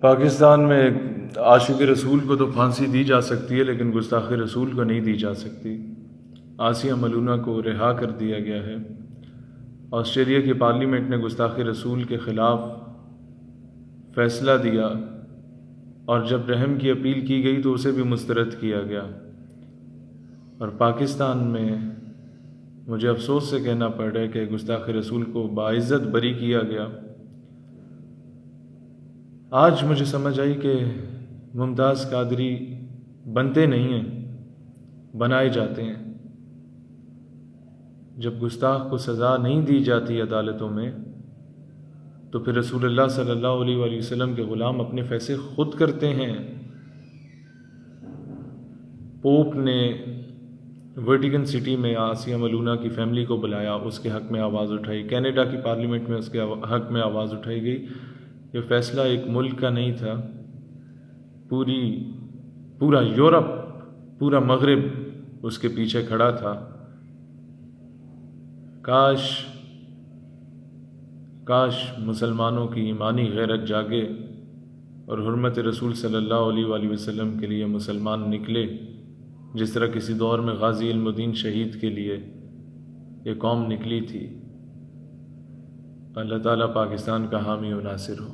پاکستان میں عاشق رسول کو تو پھانسی دی جا سکتی ہے، لیکن گستاخ رسول کو نہیں دی جا سکتی۔ آسیہ ملونہ کو رہا کر دیا گیا ہے۔ آسٹریلیا کی پارلیمنٹ نے گستاخ رسول کے خلاف فیصلہ دیا، اور جب رحم کی اپیل کی گئی تو اسے بھی مسترد کیا گیا۔ اور پاکستان میں مجھے افسوس سے کہنا پڑ رہا ہے کہ گستاخ رسول کو باعزت بری کیا گیا۔ آج مجھے سمجھ آئی کہ ممتاز قادری بنتے نہیں ہیں، بنائے جاتے ہیں۔ جب گستاخ کو سزا نہیں دی جاتی عدالتوں میں، تو پھر رسول اللہ صلی اللہ علیہ وآلہ وسلم کے غلام اپنے فیصلے خود کرتے ہیں۔ پوپ نے ویٹیکن سٹی میں آسیہ ملونہ کی فیملی کو بلایا، اس کے حق میں آواز اٹھائی۔ کینیڈا کی پارلیمنٹ میں اس کے حق میں آواز اٹھائی گئی۔ یہ فیصلہ ایک ملک کا نہیں تھا، پورا یورپ، پورا مغرب اس کے پیچھے کھڑا تھا۔ کاش مسلمانوں کی ایمانی غیرت جاگے اور حرمت رسول صلی اللہ علیہ وآلہ وسلم کے لیے مسلمان نکلے، جس طرح کسی دور میں غازی علم الدین شہید کے لیے یہ قوم نکلی تھی۔ اللہ تعالیٰ پاکستان کا حامی و ناصر ہو۔